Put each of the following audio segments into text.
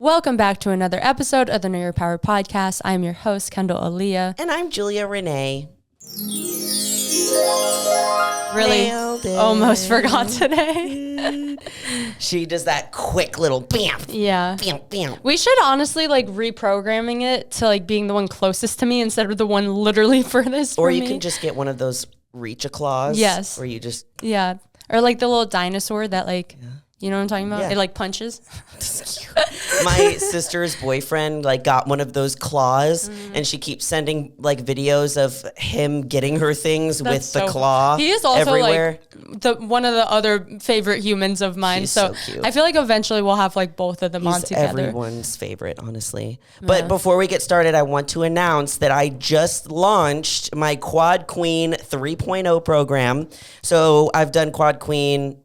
Welcome back to another episode of the Know Your Power podcast. I'm your host, Kendall Aaliyah. And I'm Julia Renee. Really almost forgot today. She does that quick little bam. Yeah. Bam, bam. We should honestly reprogramming it to being the one closest to me instead of the one literally furthest Or from you me. can just get one of those reach-a-claws. Yes. Where you just... Yeah. Or the little dinosaur that you know what I'm talking about? Yeah. It punches. My sister's boyfriend got one of those claws, and she keeps sending videos of him getting her things with the claw. He is also everywhere. One of the other favorite humans of mine. He's so cute. I feel eventually we'll have both of them on He's together. everyone's favorite, honestly. But before we get started, I want to announce that I just launched my Quad Queen 3.0 program. So I've done Quad Queen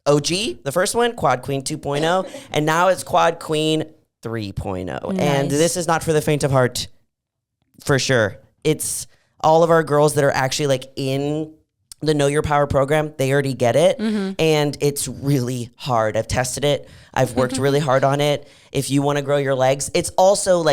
OG, the first one, Quad Queen 2.0, and now it's Quad Queen 3.0. Nice. And this is not for the faint of heart, for sure. It's all of our girls that are actually in the Know Your Power program. They already get it, and it's really hard. I've tested it. I've worked really hard on it. If you want to grow your legs, it's also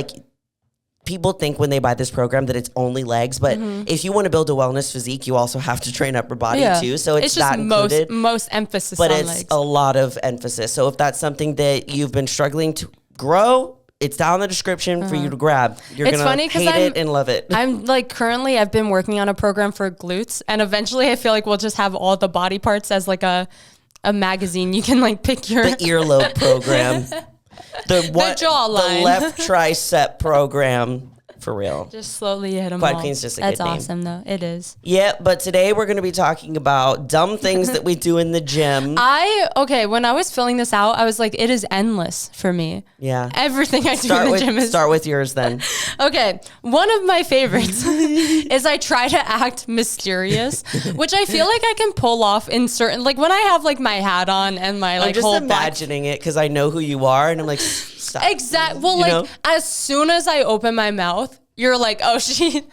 people think when they buy this program that it's only legs, but if you want to build a wellness physique, you also have to train upper body too. So it's just that included. most emphasis but on it's legs. a lot of emphasis. So if that's something that you've been struggling to grow, it's down in the description for you to grab. You're going to hate it and love it. I'm currently I've been working on a program for glutes, and eventually I feel we'll just have all the body parts as a magazine. You can pick your... The earlobe program. The jawline. The left tricep program. For real. Just slowly hit them Quad all. Queen's just a That's good name. awesome, though. It is. Yeah, but today we're going to be talking about dumb things that we do in the gym. When I was filling this out, I was it is endless for me. Yeah. Everything I do in the gym is... Start with yours then. Okay. One of my favorites is I try to act mysterious, which I feel I can pull off in certain... when I have my hat on and my I'm just whole imagining it because I know who you are and I'm stop. Exactly. Well, as soon as I open my mouth, you're oh, she...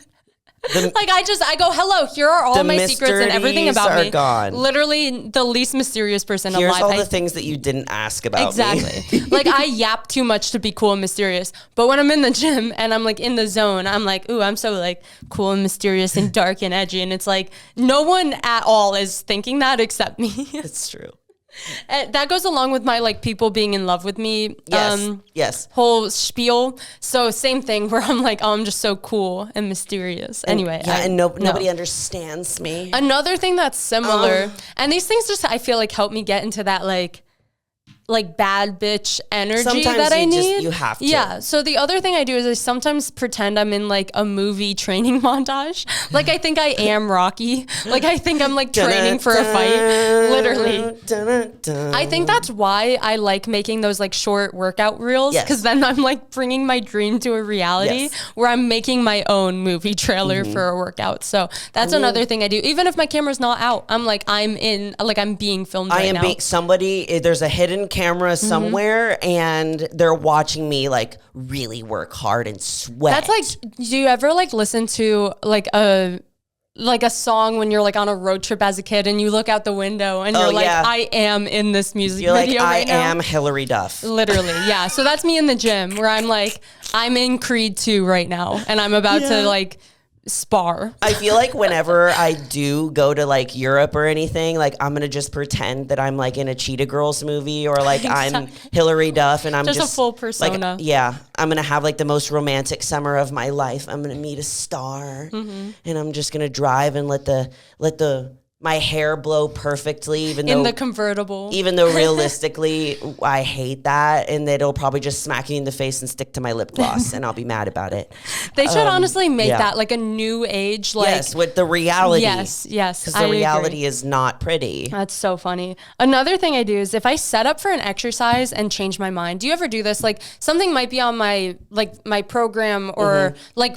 I go, hello, here are all my secrets and everything about me. Gone. Literally the least mysterious person alive. Here's all the things that you didn't ask about exactly. me. I yap too much to be cool and mysterious. But when I'm in the gym and I'm in the zone, I'm ooh, I'm so cool and mysterious and dark and edgy. And it's no one at all is thinking that except me. It's true. That goes along with my people being in love with me. Yes. Whole spiel. So same thing where I'm oh, I'm just so cool and mysterious. Anyway. Nobody understands me. Another thing that's similar, and these things just I feel help me get into that bad bitch energy sometimes that I need. You have to. Yeah. So the other thing I do is I sometimes pretend I'm in a movie training montage. I think I am Rocky. I think I'm training for a fight. Literally. I think that's why I like making those short workout reels. Because then I'm bringing my dream to a reality where I'm making my own movie trailer for a workout. So that's another thing I do. Even if my camera's not out, I'm I'm being filmed right now. There's a hidden camera somewhere and they're watching me really work hard and sweat. That's do you ever listen to a song when you're on a road trip as a kid and you look out the window and you're I am in this music video right now. I am Hillary Duff. Literally, yeah. So that's me in the gym where I'm I'm in Creed 2 right now and I'm about to spar. I feel whenever I do go to Europe or anything, I'm gonna just pretend that I'm in a Cheetah Girls movie or I'm Hillary Duff and I'm just a full persona. I'm gonna have the most romantic summer of my life. I'm gonna meet a star and I'm just gonna drive and let the my hair blow perfectly, even though in the convertible. Even though realistically, I hate that, and it'll probably just smack me in the face and stick to my lip gloss, and I'll be mad about it. They should honestly make that a new age, yes, with the reality. Yes, because the reality is not pretty. That's so funny. Another thing I do is if I set up for an exercise and change my mind. Do you ever do this? Something might be on my my program or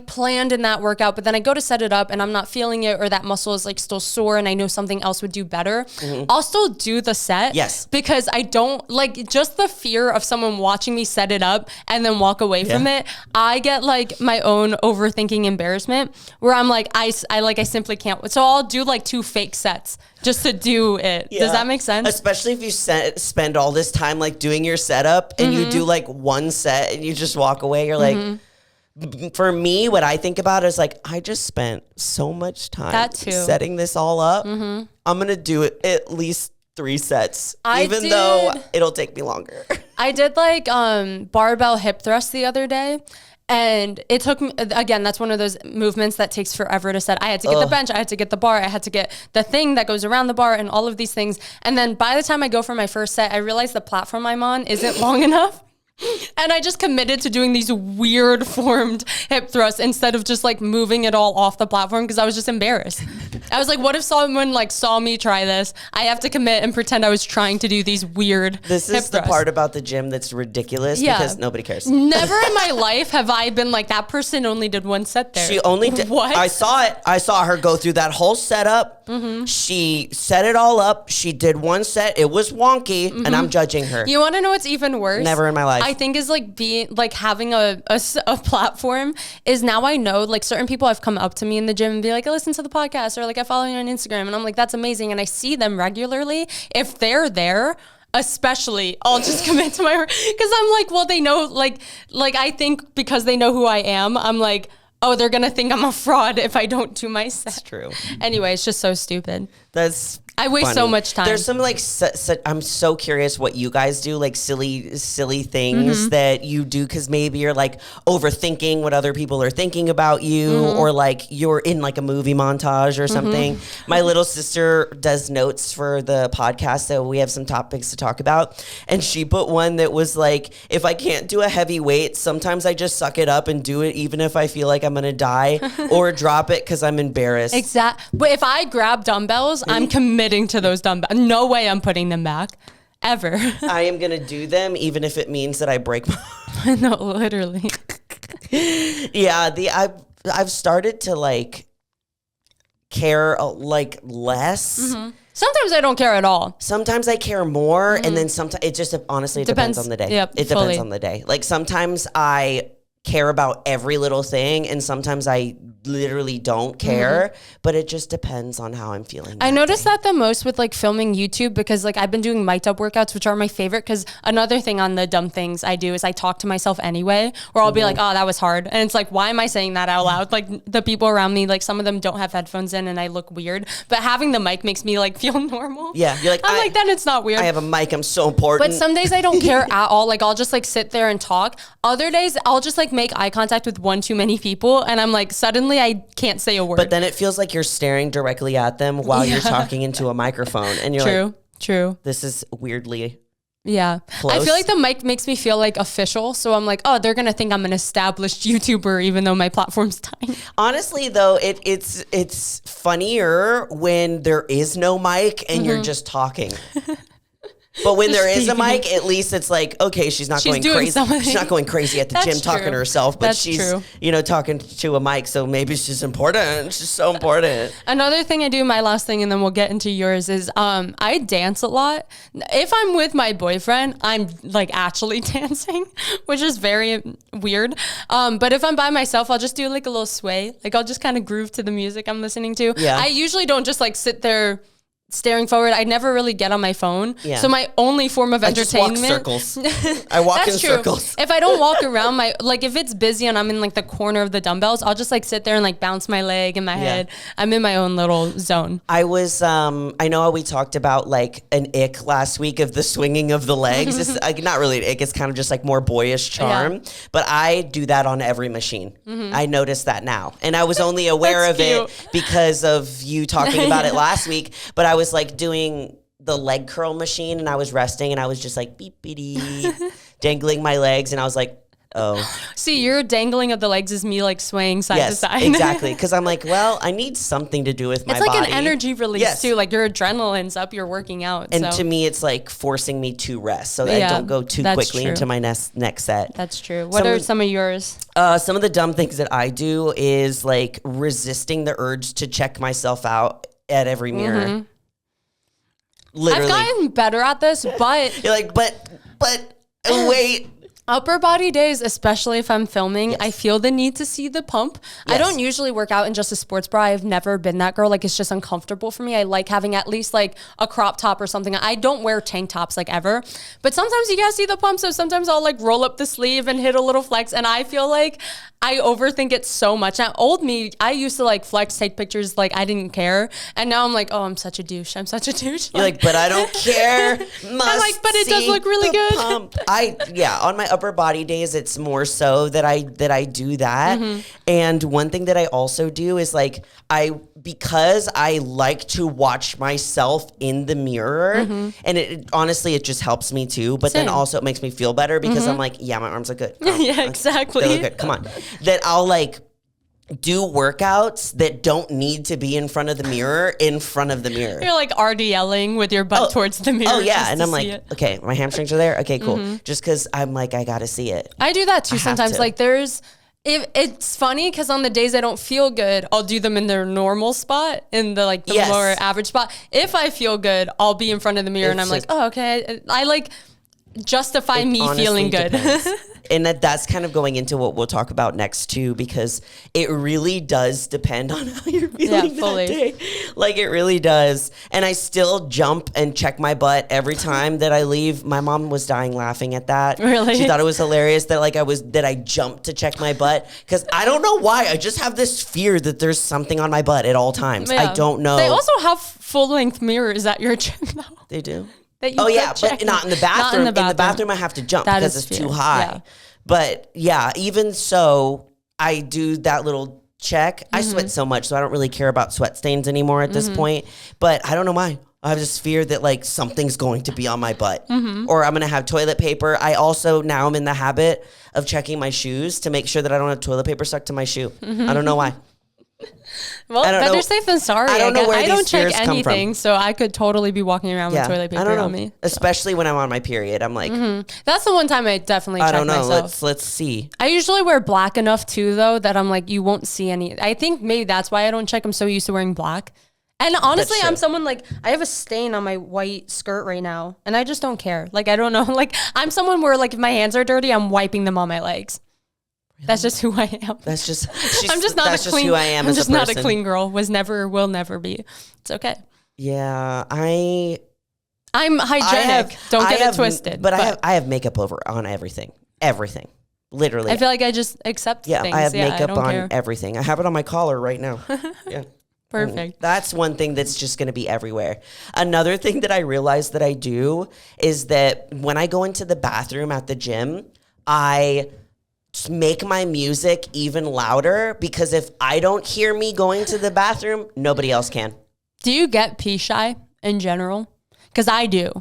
planned in that workout, but then I go to set it up and I'm not feeling it, or that muscle is still sore, and I know something else would do better, I'll still do the set. Yes. Because I don't like just the fear of someone watching me set it up and then walk away from it. I get like my own overthinking embarrassment where I'm like, I simply can't. So I'll do like 2 fake sets just to do it. Yeah. Does that make sense? Especially if you spend all this time like doing your setup and you do like 1 set and you just walk away. You're like, for me, what I think about is like, I just spent so much time setting this all up. I'm going to do it at least 3 sets, even though it'll take me longer. I did like barbell hip thrust the other day. And it took me, again, that's one of those movements that takes forever to set. I had to get the bench, I had to get the bar, I had to get the thing that goes around the bar and all of these things. And then by the time I go for my first set, I realize the platform I'm on isn't long enough. And I just committed to doing these weird formed hip thrusts instead of just like moving it all off the platform because I was just embarrassed. I was like, what if someone like saw me try this? I have to commit and pretend I was trying to do these weird This hip is the thrusts. part about the gym that's ridiculous because nobody cares. Never in my life have I been like, that person only did 1 set there. She only did. What? I saw it. I saw her go through that whole setup. She set it all up. She did 1 set. It was wonky, and I'm judging her. You want to know what's even worse? Never in my life. I think is like being like having a platform is now I know like certain people have come up to me in the gym and be like, I listen to the podcast or like I follow you on Instagram and I'm like, that's amazing. And I see them regularly. If they're there, especially I'll just commit to my work because I'm like, well, they know like I think because they know who I am, I'm like, oh, they're going to think I'm a fraud if I don't do my set. That's true. Anyway, it's just so stupid. That's I waste funny. so much time. There's some like, I'm so curious what you guys do, like silly things that you do because maybe you're like overthinking what other people are thinking about you or like you're in like a movie montage or something. My little sister does notes for the podcast, so we have some topics to talk about. And she put one that was like, if I can't do a heavy weight, sometimes I just suck it up and do it even if I feel like I'm going to die or drop it because I'm embarrassed. Exactly. But if I grab dumbbells, I'm committing to those dumbbells. No way I'm putting them back. Ever. I am going to do them even if it means that I break my... No, literally. Yeah, I've started to like care like less. Sometimes I don't care at all. Sometimes I care more and then sometimes it just honestly depends on the day. Yep, it depends on the day. Like sometimes I care about every little thing and sometimes I literally don't care, but it just depends on how I'm feeling. I noticed that the most with like filming YouTube because like I've been doing mic'd up workouts, which are my favorite because another thing on the dumb things I do is I talk to myself anyway, or I'll be like, oh, that was hard. And it's like, why am I saying that out loud? Like the people around me, like some of them don't have headphones in and I look weird, but having the mic makes me like feel normal. Yeah. You're like, I'm like, then it's not weird. I have a mic. I'm so important. But some days I don't care at all. Like I'll just like sit there and talk. Other days I'll just like make eye contact with one too many people and I'm like, suddenly I can't say a word. But then it feels like you're staring directly at them while you're talking into a microphone and you're like, True. This is weirdly close. I feel like the mic makes me feel like official. So I'm like, oh, they're going to think I'm an established YouTuber even though my platform's tiny. Honestly, though, it's funnier when there is no mic and you're just talking. But when there is a mic, at least it's like, okay, she's not going crazy. Something. She's not going crazy at the gym talking to herself, but she's, talking to a mic. So maybe she's important. She's so important. Another thing I do, my last thing, and then we'll get into yours, is I dance a lot. If I'm with my boyfriend, I'm like actually dancing, which is very weird. But if I'm by myself, I'll just do like a little sway. Like I'll just kind of groove to the music I'm listening to. Yeah. I usually don't just like sit there staring forward. I never really get on my phone. Yeah. So my only form of entertainment. I just walk circles. I walk in circles. If I don't walk around like if it's busy and I'm in like the corner of the dumbbells, I'll just like sit there and like bounce my leg and my head. I'm in my own little zone. I was, I know how we talked about like an ick last week of the swinging of the legs. It's like not really an ick. It's kind of just like more boyish charm. Yeah. But I do that on every machine. I noticed that now. And I was only aware of it because of you talking about it last week. But I was like doing the leg curl machine and I was resting and I was just like beep beep dangling my legs and I was like, oh. See, your dangling of the legs is me like swaying side to side. Exactly. Because I'm like, well, I need something to do with my body. It's like an energy release too. Like your adrenaline's up, you're working out. And to me, it's like forcing me to rest so that I don't go too quickly into my next set. That's true. What are some of yours? Some of the dumb things that I do is like resisting the urge to check myself out at every mirror. Literally. I've gotten better at this, but you're like, but wait. Upper body days, especially if I'm filming, I feel the need to see the pump. I don't usually work out in just a sports bra. I've never been that girl. Like, it's just uncomfortable for me. I like having at least like a crop top or something. I don't wear tank tops like ever, but sometimes you gotta see the pump. So sometimes I'll like roll up the sleeve and hit a little flex. And I feel like I overthink it so much. Now, old me, I used to like flex, take pictures, like I didn't care. And now I'm like, oh, I'm such a douche. I'm such a douche. You're like, but I don't care. I'm like, but it does look really good. Pump. On my upper body days, it's more so that I do that. And one thing that I also do is like, because I like to watch myself in the mirror, and it honestly, it just helps me too. But then also it makes me feel better because I'm like, yeah, my arms look good. Yeah, exactly. They look good. Come on. That I'll like do workouts that don't need to be in front of the mirror You're like RDLing with your butt towards the mirror. Oh yeah, and I'm like, okay, my hamstrings are there. Okay, cool. Just because I'm like, I gotta see it. I do that too sometimes. Like if it's funny because on the days I don't feel good, I'll do them in their normal spot, in the like the lower average spot. If I feel good, I'll be in front of the mirror and I'm like, oh okay. I like justify me feeling good. And that's kind of going into what we'll talk about next too, because it really does depend on how you're feeling that day. Like it really does. And I still jump and check my butt every time that I leave. My mom was dying laughing at that. Really? She thought it was hilarious that I jumped to check my butt, because I don't know why. I just have this fear that there's something on my butt at all times. I don't know. They also have full-length mirrors at your gym though. They do? But not in the bathroom. In the bathroom, I have to jump because it's too high. Yeah. But yeah, even so, I do that little check. I sweat so much, so I don't really care about sweat stains anymore at this point. But I don't know why. I have this fear that like something's going to be on my butt, or I'm going to have toilet paper. I also now I'm in the habit of checking my shoes to make sure that I don't have toilet paper stuck to my shoe. I don't know why. Well, better safe than sorry. I don't know where I these don't check fears come anything, from. so I could totally be walking around with toilet paper on me. Especially when I'm on my period. I'm like, that's the one time I definitely check myself. Let's see. I usually wear black enough too, though, that I'm like, you won't see any. I think maybe that's why I don't check. I'm so used to wearing black. And honestly, I'm someone like, I have a stain on my white skirt right now, and I just don't care. Like, I don't know. Like, I'm someone where like if my hands are dirty, I'm wiping them on my legs. That's just who I am. That's just I'm just not that's a clean. Just who I am. I'm as just a not person. a clean girl. Was never, will never be. It's okay. Yeah, I'm hygienic. Don't get it twisted. But I have makeup on everything. Everything. Literally. I feel like I just accept things. I have makeup on care. everything. I have it on my collar right now. Yeah. Perfect. And that's one thing that's just going to be everywhere. Another thing that I realized that I do is that when I go into the bathroom at the gym, I make my music even louder, because if I don't hear me going to the bathroom, nobody else can. Do you get pee shy in general? Because I do.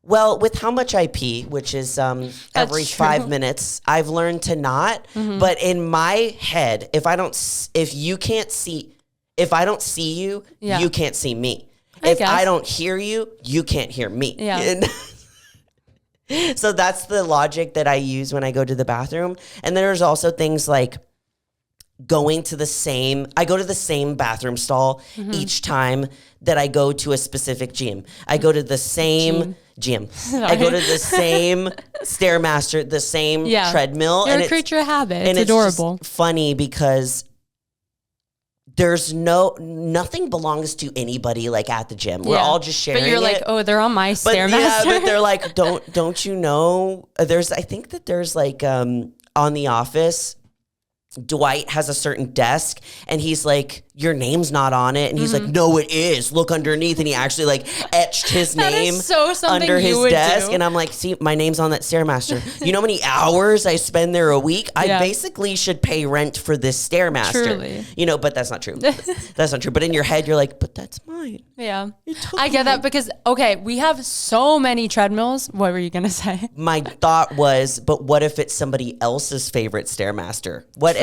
Well, with how much I pee, which is every 5 minutes, I've learned to not. But in my head, if I don't see you, you can't see me. If I don't hear you, you can't hear me. Yeah. So that's the logic that I use when I go to the bathroom. And there's also things like I go to the same bathroom stall each time that I go to a specific gym. I go to the same gym. I go to the same Stairmaster, the same treadmill. You're a creature of habit. It's adorable. It's just funny because there's nothing belongs to anybody like at the gym. We're all just sharing. But you're like, oh, they're on my Stairmaster. Yeah, but they're like, don't you know? I think that there's like on The Office, Dwight has a certain desk and he's like, your name's not on it. And he's like, no, it is. Look underneath. And he actually like etched his name under his desk. And I'm like, see, my name's on that Stairmaster. You know how many hours I spend there a week? I basically should pay rent for this Stairmaster. Truly. You know, but that's not true. That's not true. But in your head, you're like, but that's mine. Yeah. I get that because, okay, we have so many treadmills. What were you going to say? My thought was, but what if it's somebody else's favorite Stairmaster? What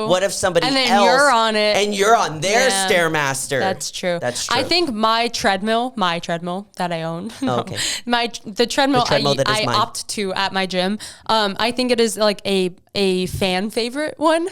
What if somebody and then else you're on it and you're on their Stairmaster? That's true. That's true. I think my treadmill that I own. Oh, okay. The treadmill that is I mine. opt to at my gym. I think it is like a fan favorite one.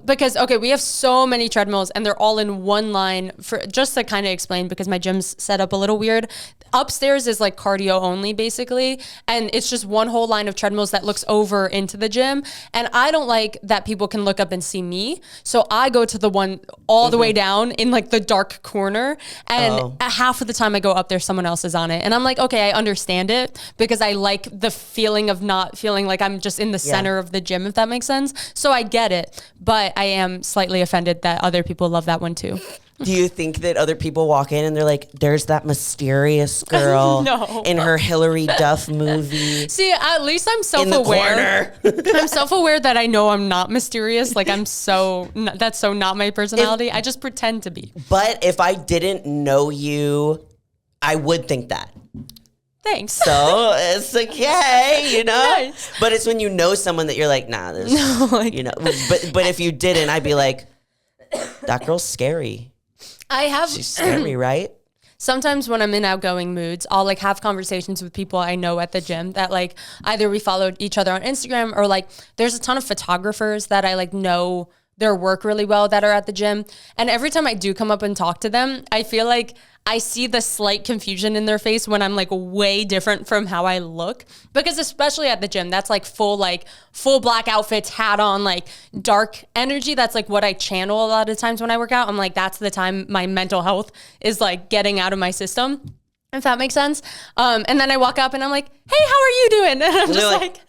Because we have so many treadmills and they're all in one line. For just to kind of explain, because my gym's set up a little weird. Upstairs is like cardio only basically, and it's just one whole line of treadmills that looks over into the gym. And I don't like that people can look up and see me, so I go to the one all the way down in like the dark corner, and half of the time I go up there, someone else is on it, and I'm like, okay, I understand it, because I like the feeling of not feeling like I'm just in the center of the gym, if that makes sense. So I get it, but I am slightly offended that other people love that one too. Do you think that other people walk in and they're like, there's that mysterious girl in her Hillary Duff movie? See, at least I'm self-aware. I'm self-aware that I know I'm not mysterious. Like that's so not my personality. I just pretend to be. But if I didn't know you, I would think that. Thanks. So it's okay, you know? Nice. But it's when you know someone that you're like, nah, this, you know. But if you didn't, I'd be like, that girl's scary. She's scary, right? Sometimes when I'm in outgoing moods, I'll like have conversations with people I know at the gym that like either we followed each other on Instagram, or like there's a ton of photographers that I like know their work really well that are at the gym. And every time I do come up and talk to them, I feel like I see the slight confusion in their face when I'm like way different from how I look. Because especially at the gym, that's like full black outfits, hat on, like dark energy. That's like what I channel a lot of times when I work out. I'm like, that's the time my mental health is like getting out of my system, if that makes sense. And then I walk up and I'm like, hey, how are you doing? And I'm just like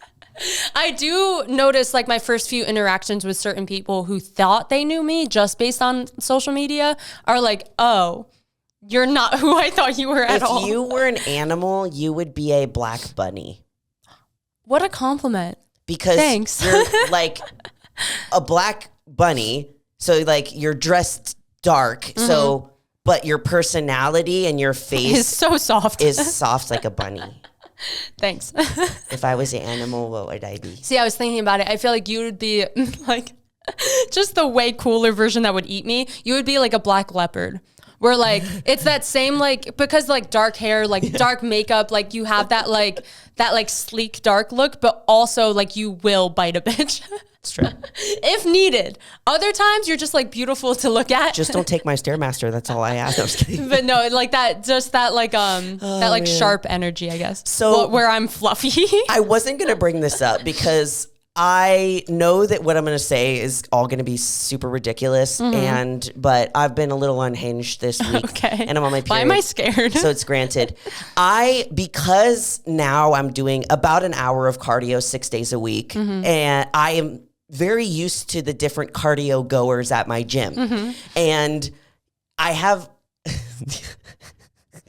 I do notice like my first few interactions with certain people who thought they knew me just based on social media are like, oh, you're not who I thought you were at all. If you were an animal, you would be a black bunny. What a compliment. Because thanks. You're like a black bunny. So like you're dressed dark. So, but your personality and your face is so soft. Is soft like a bunny. Thanks. If I was an animal, what would I be? See, I was thinking about it. I feel like you would be like just the way cooler version that would eat me. You would be like a black leopard. Where like it's that same like, because like dark hair, like dark makeup, like you have that like sleek dark look, but also like you will bite a bitch. It's true. If needed. Other times you're just like beautiful to look at. Just don't take my Stairmaster. That's all I ask. No, I'm just kidding. But no, like that, just that like sharp energy, I guess. So where I'm fluffy. I wasn't gonna bring this up because I know that what I'm going to say is all going to be super ridiculous, but I've been a little unhinged this week, and I'm on my period. Why am I scared? So it's granted. Because now I'm doing about an hour of cardio 6 days a week, and I am very used to the different cardio goers at my gym, and I have.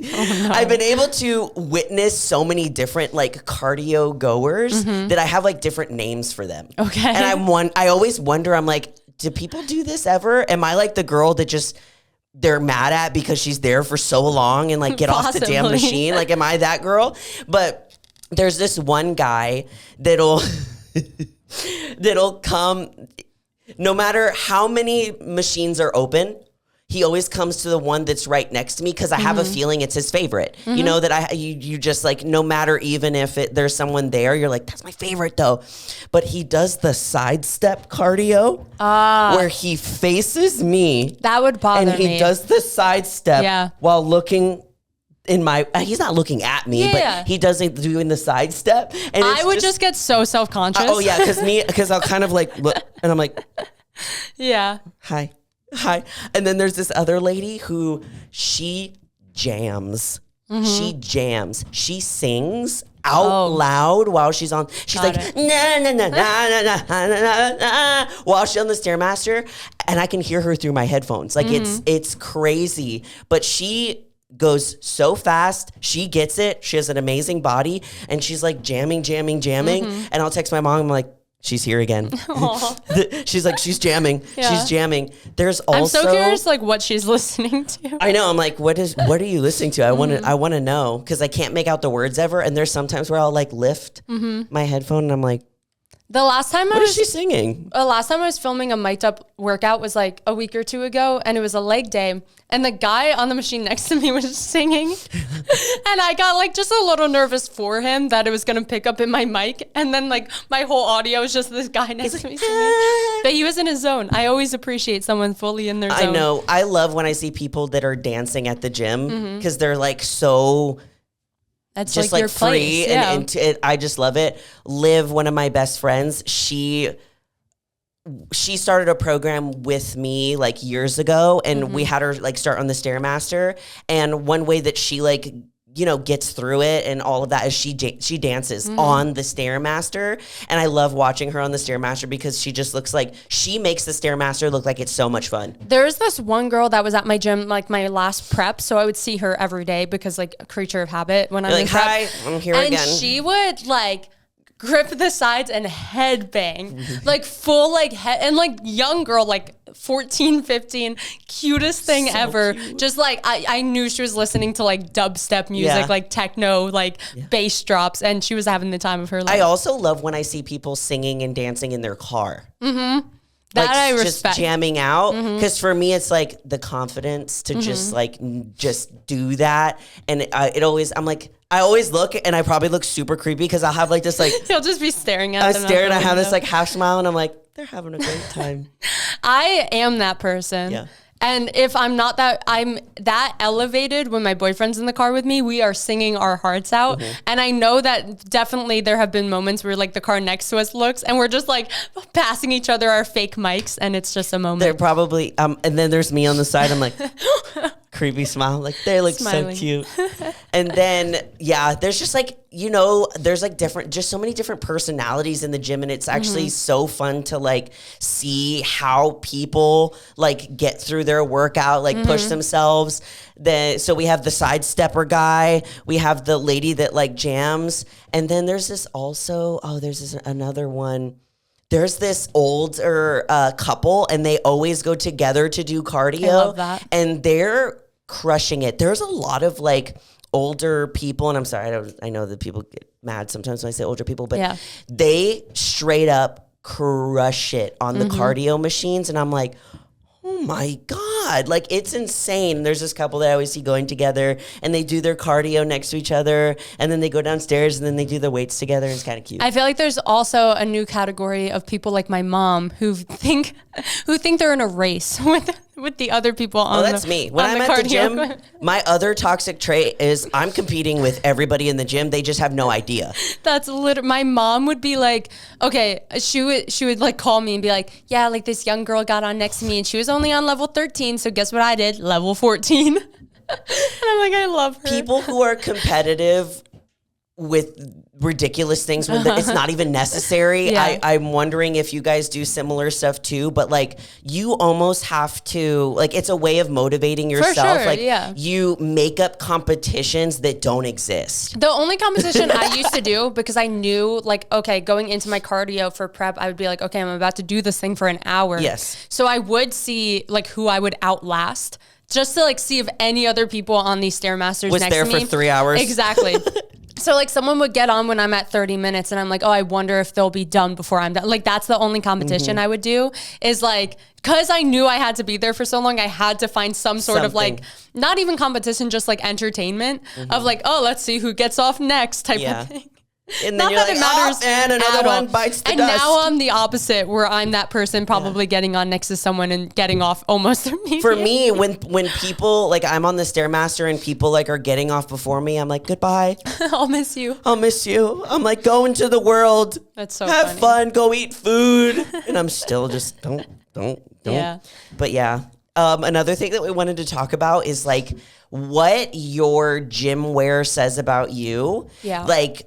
Oh, no. I've been able to witness so many different like cardio goers that I have like different names for them. Okay. And I always wonder, I'm like, do people do this ever? Am I like the girl that just they're mad at because she's there for so long and like get off the damn machine? Like, am I that girl? But there's this one guy that'll come no matter how many machines are open. He always comes to the one that's right next to me because I have a feeling it's his favorite. You know, that you just like, no matter even if there's someone there, you're like, that's my favorite though. But he does the sidestep cardio where he faces me. That would bother me. And he does the sidestep while looking in my, he's not looking at me, but he does it doing the sidestep. And I would just get so self-conscious. Oh yeah, because I'll kind of like look and I'm like, Hi. And then there's this other lady who she jams. She jams. She sings out loud while she's on. She's like, na na na na na na na na while she's on the Stairmaster. And I can hear her through my headphones. Like it's crazy. But she goes so fast. She gets it. She has an amazing body. And she's like jamming. And I'll text my mom. I'm like, she's here again. She's like, she's jamming. Yeah. She's jamming. There's also. I'm so curious, like what she's listening to. I know. I'm like, what are you listening to? I want to know because I can't make out the words ever. And there's sometimes where I'll like lift my headphone and I'm like, The last time What is she singing? last time I was filming a mic'd up workout was like a week or two ago, and it was a leg day. And the guy on the machine next to me was singing. And I got like just a little nervous for him that it was going to pick up in my mic. And then like my whole audio was just this guy next to me singing. But he was in his zone. I always appreciate someone fully in their zone. I know. I love when I see people that are dancing at the gym because they're like so... That's just like your free place. Yeah. and I just love it. Liv, one of my best friends, she started a program with me like years ago, and we had her like start on the Stairmaster. And one way that she like, you know, gets through it and all of that is she dances on the Stairmaster. And I love watching her on the Stairmaster because she just looks like she makes the Stairmaster look like it's so much fun. There's this one girl that was at my gym, like my last prep. So I would see her every day because like a creature of habit when I'm You're in like, prep. hi, I'm here and again. She would like grip the sides and headbang, like full like head, and like young girl, like 14, 15, cutest thing So ever. cute. Just like I knew she was listening to like dubstep music, Yeah. like techno, like bass drops, and she was having the time of her life. I also love when I see people singing and dancing in their car. That Like I just respect. jamming out, because for me it's like the confidence to just like just do that. And it always, I'm like, I always look, and I probably look super creepy because I'll have like this like He'll just be staring at I them out stare and the I have this window. like half smile, and I'm like, they're having a great time. I am that person. Yeah. And if I'm not that, I'm that elevated when my boyfriend's in the car with me, we are singing our hearts out. And I know that definitely there have been moments where like the car next to us looks and we're just like passing each other our fake mics, and it's just a moment. They're probably and then there's me on the side. I'm like creepy smile, like they look Smiling. so cute. And then there's just like, you know, there's like just so many different personalities in the gym, and it's actually so fun to like see how people like get through their workout, like push themselves. So we have the side stepper guy, we have the lady that like jams, and then there's this also another one. There's this older couple, and they always go together to do cardio. I love that. And they're crushing it. There's a lot of like older people, and I'm sorry, I know that people get mad sometimes when I say older people, but they straight up crush it on the cardio machines, and I'm like, oh my God, like it's insane. There's this couple that I always see going together, and they do their cardio next to each other, and then they go downstairs and then they do the weights together. It's kind of cute. I feel like there's also a new category of people like my mom who think they're in a race with the other people on that's me. When I'm at the gym, my other toxic trait is I'm competing with everybody in the gym. They just have no idea. That's literally, my mom would be like, okay, she would like call me and be like, yeah, like this young girl got on next to me and she was only on level 13. So guess what I did? Level 14. And I'm like, I love her. People who are competitive with ridiculous things when it's not even necessary. Yeah. I'm wondering if you guys do similar stuff too, but like you almost have to, like, it's a way of motivating yourself. sure, like yeah. you make up competitions that don't exist. The only competition I used to do, because I knew like, okay, going into my cardio for prep, I would be like, okay, I'm about to do this thing for an hour. Yes. So I would see like who I would outlast, just to like see if any other people on these Stairmasters Was next there to me. for 3 hours. Exactly. So like someone would get on when I'm at 30 minutes and I'm like, oh, I wonder if they'll be done before I'm done. Like that's the only competition I would do, is like, cause I knew I had to be there for so long, I had to find some sort of like, not even competition, just like entertainment of like, oh, let's see who gets off next type of thing. And then Not you're that like, it matters and another at one all. bites the and dust. now I'm the opposite, where I'm that person probably getting on next to someone and getting off almost immediately. For me, when people, like I'm on the Stairmaster and people like are getting off before me, I'm like, goodbye. I'll miss you. I'll miss you. I'm like, go into the world. That's so Have funny. fun. Go eat food. And I'm still just don't. Yeah. But yeah. Another thing that we wanted to talk about is like what your gym wear says about you. Yeah. Like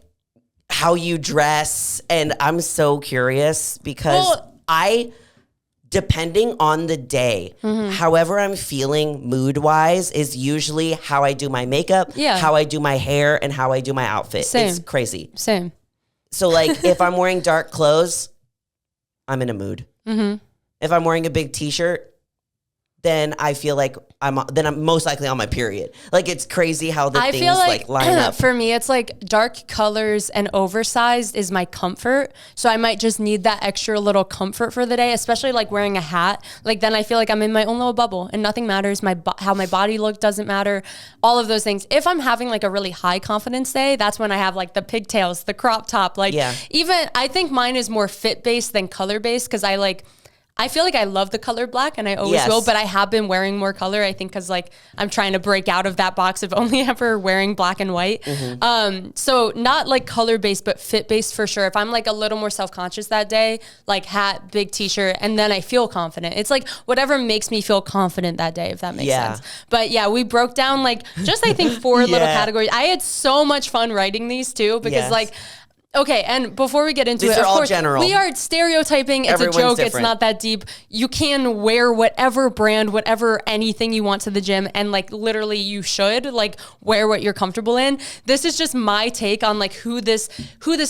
how you dress. And I'm so curious because depending on the day, however I'm feeling mood wise is usually how I do my makeup, how I do my hair, and how I do my outfit. Same. It's crazy. Same. So like if I'm wearing dark clothes, I'm in a mood. If I'm wearing a big t-shirt, then I feel like I'm most likely on my period. Like, it's crazy how the things feel like line up. For me, it's like dark colors and oversized is my comfort. So I might just need that extra little comfort for the day, especially like wearing a hat. Like, then I feel like I'm in my own little bubble and nothing matters. How my body look doesn't matter. All of those things. If I'm having like a really high confidence day, that's when I have like the pigtails, the crop top. Like, even I think mine is more fit based than color based, because I feel like I love the color black, and I always will, but I have been wearing more color, I think, because like I'm trying to break out of that box of only ever wearing black and white. So not like color based, but fit based for sure. If I'm like a little more self-conscious that day, like hat, big t-shirt, and then I feel confident. It's like whatever makes me feel confident that day, if that makes sense. But yeah, we broke down like just I think 4 little categories. I had so much fun writing these too, because like, okay, and before we get into These it, are of all course, general. we are stereotyping. It's Everyone's a joke. different. It's not that deep. You can wear whatever brand, whatever anything you want to the gym, and like literally you should like wear what you're comfortable in. This is just my take on like who this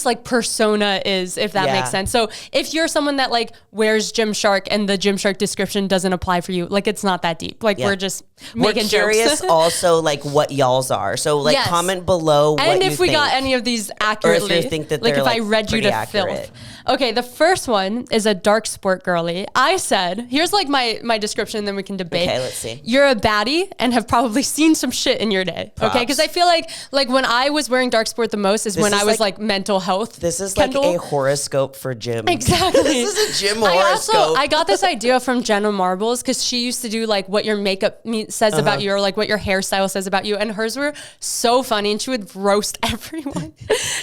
like persona is, if that makes sense. So if you're someone that like wears Gymshark and the Gymshark description doesn't apply for you, like it's not that deep. Like we're just making curious jokes. also like what y'all's are. So like comment below what and you if we think. got any of these accurately. Or if you think that like they're if I read you to accurate. filth. Okay, the first one is a dark sport girly. I said, here's like my description, then we can debate. Okay, let's see. You're a baddie and have probably seen some shit in your day. Props. Okay, because I feel like when I was wearing dark sport the most is when I was like mental health. This is Kendall. like a horoscope for gym. Exactly. This is a gym horoscope. I got this idea from Jenna Marbles, because she used to do like what your makeup says about you, or like what your hairstyle says about you, and hers were so funny, and she would roast everyone.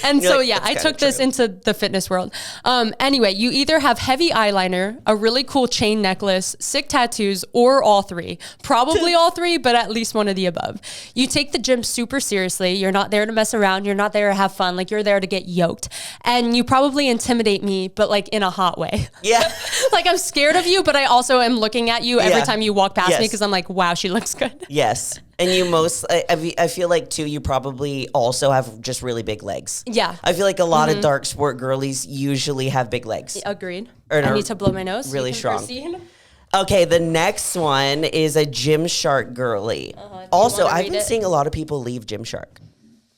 And so like, I took this into the fitness world. Anyway, you either have heavy eyeliner, a really cool chain necklace, sick tattoos, or all 3. Probably all 3, but at least one of the above. You take the gym super seriously. You're not there to mess around. You're not there to have fun. Like, you're there to get yoked. And you probably intimidate me, but like in a hot way. Yeah. Like, I'm scared of you, but I also am looking at you every time you walk past me, because I'm like, wow, she looks good. Yes. And you I feel like too, you probably also have just really big legs. Yeah. I feel like a lot of dark sport girlies usually have big legs. Agreed. Or I need to blow my nose. Really strong. Proceed. Okay, the next one is a Gymshark girly. Also, I've been seeing a lot of people leave Gymshark.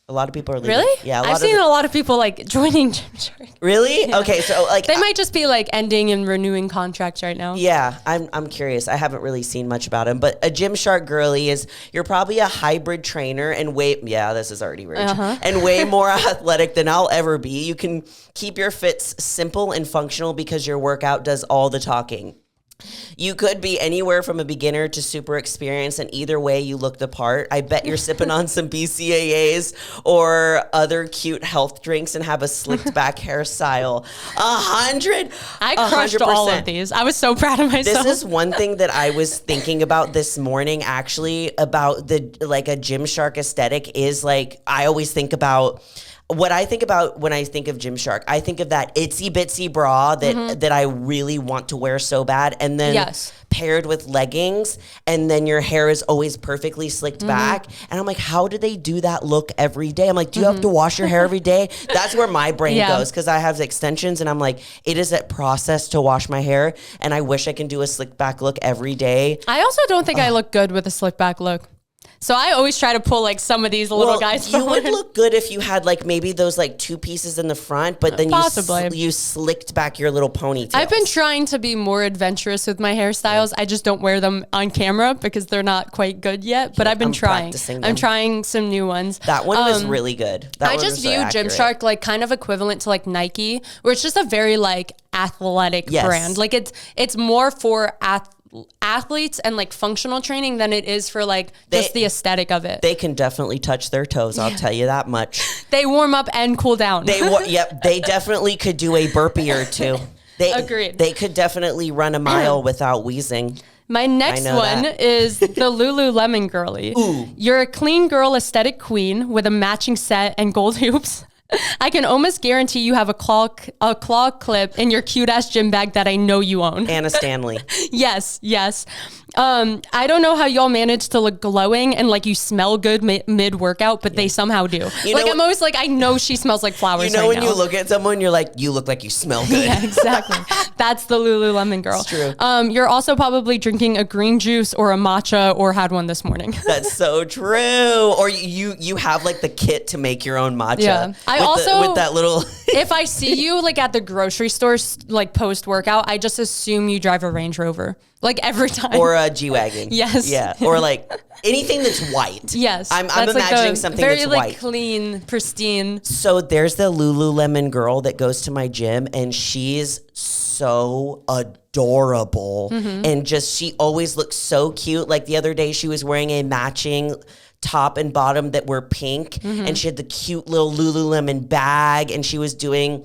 A lot of people are leaving. Really? Yeah, I've seen a lot of people like joining Gymshark. Really? Yeah. Okay, so like they might just be like ending and renewing contracts right now. Yeah, I'm curious. I haven't really seen much about him, but a Gymshark girly is you're probably a hybrid trainer and this is already rich, and way more athletic than I'll ever be. You can keep your fits simple and functional because your workout does all the talking. You could be anywhere from a beginner to super experienced, and either way you look the part. I bet you're sipping on some BCAAs or other cute health drinks and have a slicked back hairstyle. 100. I crushed 100%. all of these. I was so proud of myself. This is one thing that I was thinking about this morning, actually, about the like a Gymshark aesthetic is like, I always think about what I think about when I think of Gymshark. I think of that itsy bitsy bra that I really want to wear so bad, and then paired with leggings, and then your hair is always perfectly slicked back. And I'm like, how do they do that look every day? I'm like, do you have to wash your hair every day? That's where my brain goes, because I have extensions, and I'm like, it is a process to wash my hair, and I wish I can do a slick back look every day. I also don't think I look good with a slick back look. So I always try to pull like some of these little guys forward. You would look good if you had like maybe those like 2 pieces in the front, but then you slicked back your little ponytail. I've been trying to be more adventurous with my hairstyles. I just don't wear them on camera because they're not quite good yet, but I've been trying. I'm trying some new ones. That one was really good. I just view Gymshark like kind of equivalent to like Nike, where it's just a very like athletic brand. Like it's more for athletes and like functional training than it is for like just the aesthetic of it. They can definitely touch their toes, I'll tell you that much. They warm up and cool down. They definitely could do a burpee or two. Agreed. They could definitely run a mile without wheezing. My next one is the Lululemon girly. Ooh. You're a clean girl aesthetic queen with a matching set and gold hoops. I can almost guarantee you have a claw clip in your cute ass gym bag that I know you own. Anna Stanley. Yes. I don't know how y'all manage to look glowing and like you smell good mid workout, but they somehow do. Like I'm always like, I know she smells like flowers. You know, right when now. you look at someone, you're like, you look like you smell good. Yeah, exactly. That's the Lululemon girl. It's true. You're also probably drinking a green juice or a matcha or had one this morning. That's so true. Or you have like the kit to make your own matcha. Yeah. With that little. If I see you like at the grocery store, like post workout, I just assume you drive a Range Rover. Like every time. Or a G-Wagon. Yes. Yeah. Or like anything that's white. Yes. I'm imagining like something very that's like white. Clean, pristine. So there's the Lululemon girl that goes to my gym and she's so adorable. And just, she always looks so cute. Like the other day she was wearing a matching top and bottom that were pink. And she had the cute little Lululemon bag and she was doing,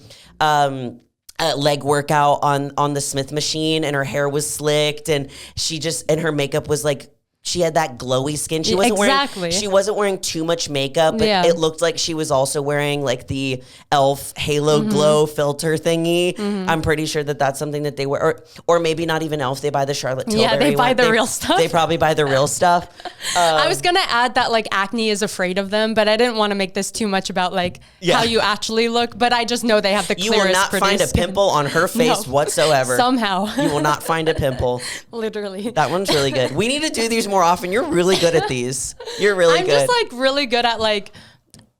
a leg workout on the Smith machine and her hair was slicked and and her makeup was like, she had that glowy skin. She wasn't wearing too much makeup, but it looked like she was also wearing like the e.l.f. Halo Glow filter thingy. I'm pretty sure that's something that they wear, or maybe not even e.l.f. They buy the Charlotte Tilbury. Yeah, they buy the real stuff. They probably buy the real stuff. I was gonna add that like acne is afraid of them, but I didn't want to make this too much about like how you actually look. But I just know they have the clearest. You will not find a pimple on her face whatsoever. Somehow, you will not find a pimple. Literally, that one's really good. We need to do these more often. You're really good at these. You're really good. I'm just like really good at like,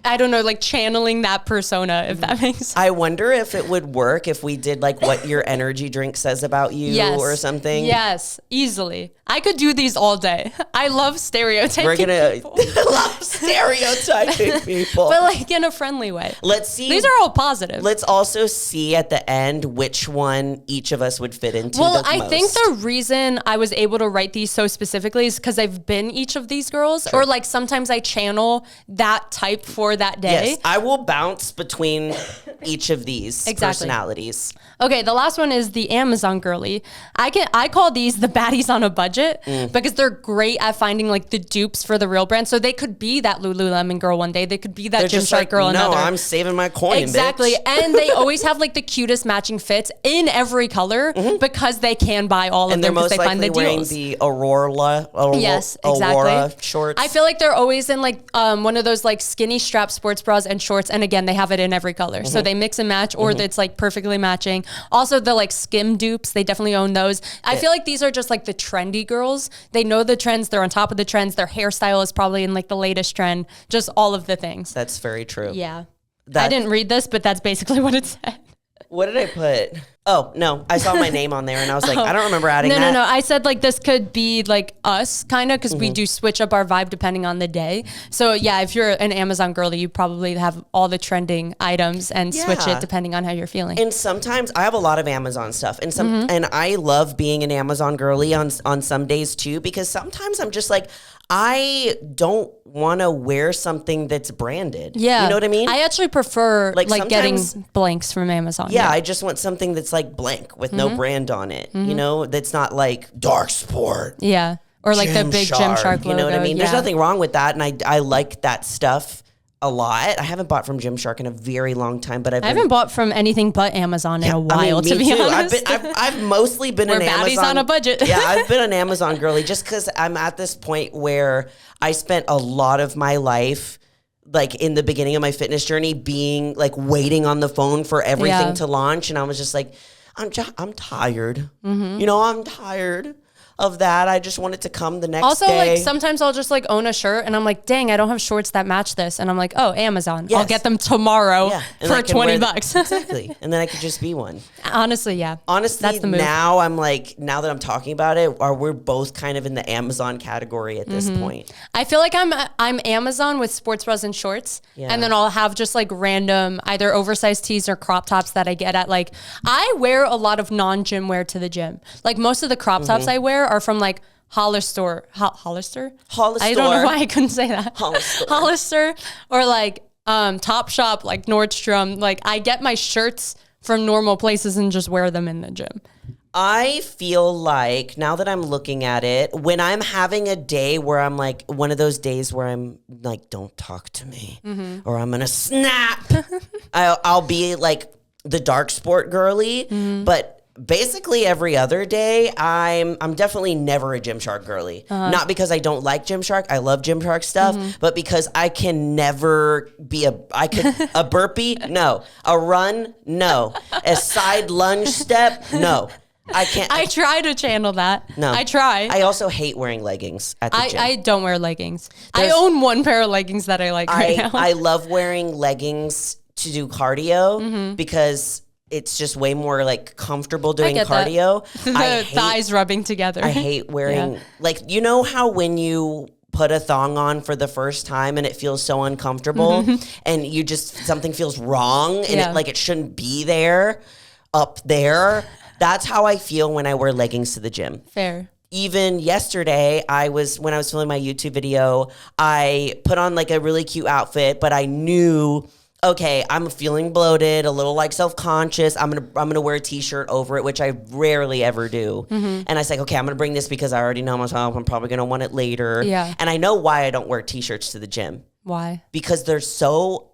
I don't know, like channeling that persona, if that makes sense. I wonder if it would work if we did like what your energy drink says about you or something. Yes, easily. I could do these all day. I love stereotyping people. Love stereotyping people. But like in a friendly way. Let's see. These are all positive. Let's also see at the end which one each of us would fit into I think the reason I was able to write these so specifically is because I've been each of these girls. Or like sometimes I channel that type for that day. Yes, I will bounce between each of these personalities. Okay, the last one is the Amazon girly. I call these the baddies on a budget because they're great at finding like the dupes for the real brand. So they could be that Lululemon girl one day. They could be that Gymshark girl another. No, I'm saving my coin, exactly. Bitch. And they always have like the cutest matching fits in every color because they can buy all of them because they find the deals. And they're most likely wearing the yes, exactly. Aurora shorts. I feel like they're always in like one of those like skinny strap sports bras and shorts. And again, they have it in every color. So they mix and match or it's like perfectly matching. Also the like skim dupes, they definitely own those. I feel like these are just like the trendy girls. They know the trends. They're on top of the trends. Their hairstyle is probably in like the latest trend. Just all of the things. That's very true. Yeah. I didn't read this, but that's basically what it said. What did I put? Oh, no. I saw my name on there and I was like, I don't remember adding that. No. I said like this could be like us kind of because we do switch up our vibe depending on the day. So yeah, if you're an Amazon girly, you probably have all the trending items and switch it depending on how you're feeling. And sometimes I have a lot of Amazon stuff and and I love being an Amazon girly on some days too, because sometimes I'm just like, I don't want to wear something that's branded. Yeah. You know what I mean? I actually prefer like getting blanks from Amazon. Yeah, I just want something that's like blank with no brand on it. You know, that's not like dark sport. Yeah. Or like the big Gymshark logo. You know what I mean? Yeah. There's nothing wrong with that. And I like that stuff a lot. I haven't bought from Gymshark in a very long time, but I haven't bought from anything but Amazon in a while, to be honest. I've mostly been an Amazon. We're baddies on a budget. Yeah, I've been an Amazon girly just because I'm at this point where I spent a lot of my life, like in the beginning of my fitness journey, being like waiting on the phone for everything to launch. And I was just like, I'm tired. You know, I'm tired of that. I just want it to come the next day. Also, like sometimes I'll just like own a shirt and I'm like, dang, I don't have shorts that match this. And I'm like, oh, Amazon. Yes. I'll get them tomorrow for $20. Exactly. And then I could just be one. Honestly, yeah. Honestly, that's the move. Now I'm like, now that I'm talking about it, we're both kind of in the Amazon category at this point. I feel like I'm Amazon with sports bras and shorts. Yeah. And then I'll have just like random either oversized tees or crop tops that I get at like, I wear a lot of non-gym wear to the gym. Like most of the crop tops I wear are from like Hollister. Hollister? I don't know why I couldn't say that. Hollister or like Topshop, like Nordstrom. Like I get my shirts from normal places and just wear them in the gym. I feel like now that I'm looking at it, when I'm having a day where I'm like one of those days where I'm like, don't talk to me or I'm going to snap. I'll be like the dark sport girly, but basically every other day I'm definitely never a Gymshark girly. Not because I don't like Gymshark. I love Gymshark stuff, but because I can never be a burpee, no. A run, no. A side lunge step, no. I can't. I try to channel that. No. I try. I also hate wearing leggings at the gym. I don't wear leggings. I own one pair of leggings that I like right now. I love wearing leggings to do cardio because it's just way more like comfortable doing cardio. The thighs rubbing together. I hate wearing like, you know how when you put a thong on for the first time and it feels so uncomfortable and you just, something feels wrong and it like it shouldn't be there, up there. That's how I feel when I wear leggings to the gym. Fair. Even yesterday, when I was filming my YouTube video, I put on like a really cute outfit, but I knew, okay, I'm feeling bloated, a little like self-conscious. I'm gonna wear a t-shirt over it, which I rarely ever do. And I was like, okay, I'm gonna bring this because I already know myself. I'm probably gonna want it later. Yeah. And I know why I don't wear t-shirts to the gym. Why? Because they're so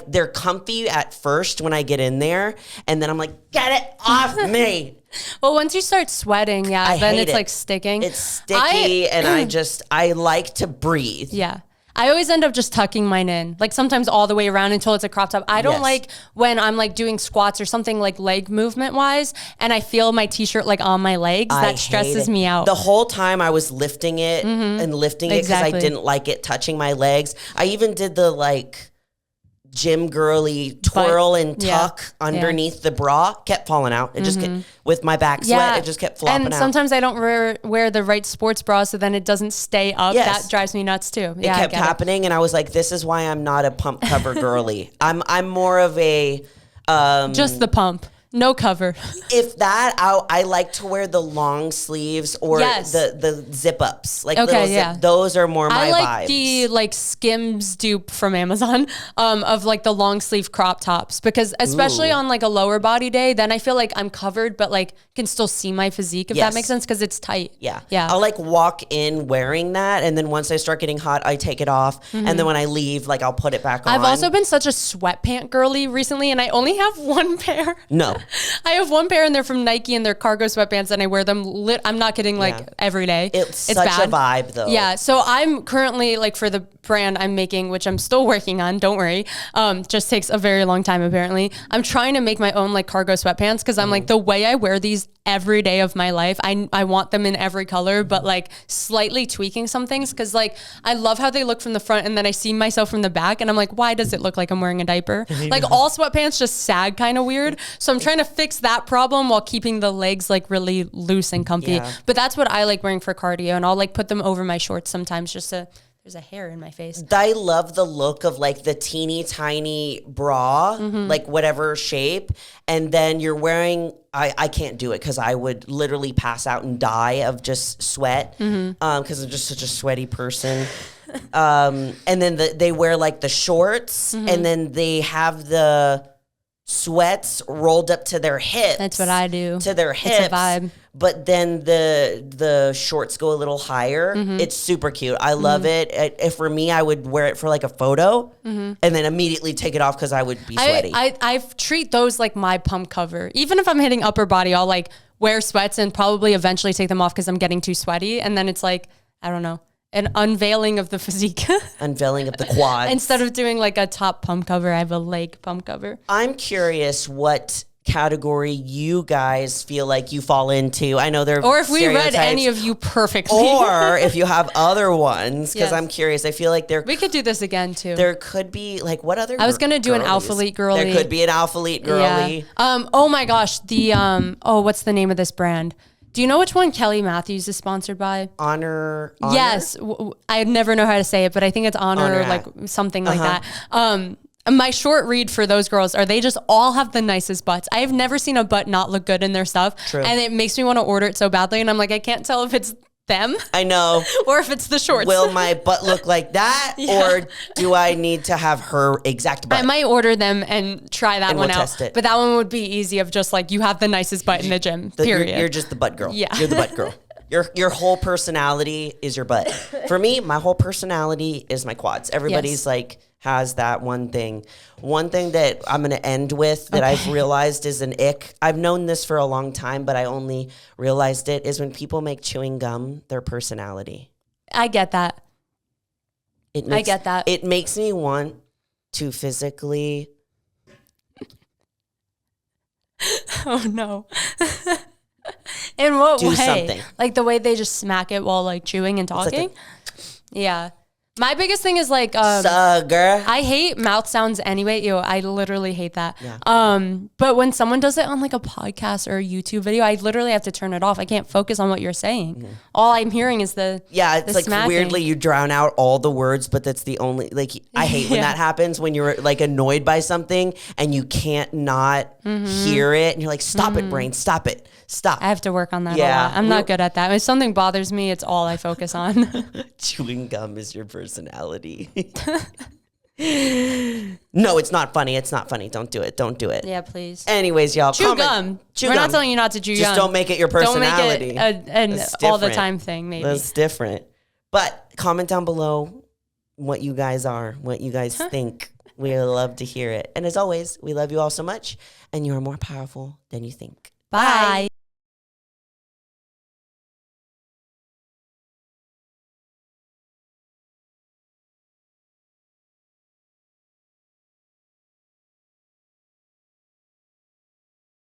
they're comfy at first when I get in there, and then I'm like, get it off me. Well, once you start sweating, then it's like sticking. It's sticky, and I like to breathe. Yeah. I always end up just tucking mine in, like sometimes all the way around until it's a crop top. I don't like when I'm like doing squats or something like leg movement wise, and I feel my t-shirt like on my legs. That stresses me out. The whole time I was lifting it and lifting it because I didn't like it touching my legs. I even did the like gym girly twirl and tuck underneath the bra. Kept falling out. It just kept, with my back sweat, it just kept flopping out. And sometimes I don't wear the right sports bra, so then it doesn't stay up. That drives me nuts too. It kept happening, and I was like, this is why I'm not a pump cover girly. I'm more of a just the pump. No cover. If that, I like to wear the long sleeves or the zip ups. Like those are more my vibes. I like the like Skims dupe from Amazon of like the long sleeve crop tops, because especially on like a lower body day, then I feel like I'm covered but like can still see my physique, if that makes sense, because it's tight. Yeah. I'll like walk in wearing that, and then once I start getting hot, I take it off, and then when I leave, like I'll put it back on. I've also been such a sweatpant girly recently, and I only have one pair. No. I have one pair, and they're from Nike, and they're cargo sweatpants, and I wear them I'm not kidding, like every day. It's such bad. A vibe though. Yeah. So I'm currently like, for the brand I'm making, which I'm still working on, don't worry. Just takes a very long time apparently. I'm trying to make my own like cargo sweatpants, because I'm like, the way I wear these every day of my life, I want them in every color, but like slightly tweaking some things, because like I love how they look from the front, and then I see myself from the back, and I'm like, why does it look like I'm wearing a diaper? Like all sweatpants just sag kind of weird. So I'm trying to fix that problem while keeping the legs like really loose and comfy. But that's what I like wearing for cardio, and I'll like put them over my shorts sometimes just to, there's a hair in my face. I love the look of like the teeny tiny bra, like whatever shape. And then you're wearing, I can't do it because I would literally pass out and die of just sweat, because I'm just such a sweaty person. And then they wear like the shorts, and then they have the sweats rolled up to their hips. That's what I do. To their hips. It's a vibe. But then the shorts go a little higher. It's super cute. I love it. If for me, I would wear it for like a photo, and then immediately take it off because I would be sweaty. I treat those like my pump cover. Even if I'm hitting upper body, I'll like wear sweats and probably eventually take them off because I'm getting too sweaty. And then it's like, I don't know, an unveiling of the physique. Unveiling of the quads. Instead of doing like a top pump cover, I have a leg pump cover. I'm curious what category you guys feel like you fall into. I know they're, or if we read any of you perfectly, or if you have other ones, because I'm curious. I feel like we could do this again too. There could be like, what other? I was gonna do an Alphalete girly. There could be an Alphalete girly. Yeah. Oh my gosh, the what's the name of this brand? Do you know which one Kelly Matthews is sponsored by? Honor? Yes. I never know how to say it, but I think it's Honor like something like that. My short read for those girls are they just all have the nicest butts. I've never seen a butt not look good in their stuff. True. And it makes me want to order it so badly. And I'm like, I can't tell if it's them. I know. Or if it's the shorts. Will my butt look like that? Yeah. Or do I need to have her exact butt? I might order them and try that one we'll out. test it. But that one would be easy of just like, you have the nicest butt in the gym, period. You're just the butt girl. Yeah. You're the butt girl. Your whole personality is your butt. For me, my whole personality is my quads. Everybody's like has that one thing. One thing that I'm going to end with that I've realized is an ick. I've known this for a long time, but I only realized it is when people make chewing gum their personality. I get that. I get that. It makes me want to physically. Oh no. In what do way? Something. Like the way they just smack it while like chewing and talking? Like yeah. My biggest thing is like Sugar. I hate mouth sounds anyway. I literally hate that. Yeah. But when someone does it on like a podcast or a YouTube video, I literally have to turn it off. I can't focus on what you're saying. Mm-hmm. All I'm hearing is it's like smacking. Weirdly you drown out all the words, but that's the only like I hate when that happens, when you're like annoyed by something and you can't not hear it and you're like, stop it, brain, stop it. Stop. I have to work on that a lot. I'm not good at that. If something bothers me, it's all I focus on. Chewing gum is your personality. No, it's not funny. It's not funny. Don't do it. Don't do it. Yeah, please. Anyways, y'all. Chew gum. We're not telling you not to chew gum. Just don't make it your personality. Don't make it an all the time thing, maybe. That's different. But comment down below what you guys are, what you guys think. We love to hear it. And as always, we love you all so much. And you are more powerful than you think. Bye.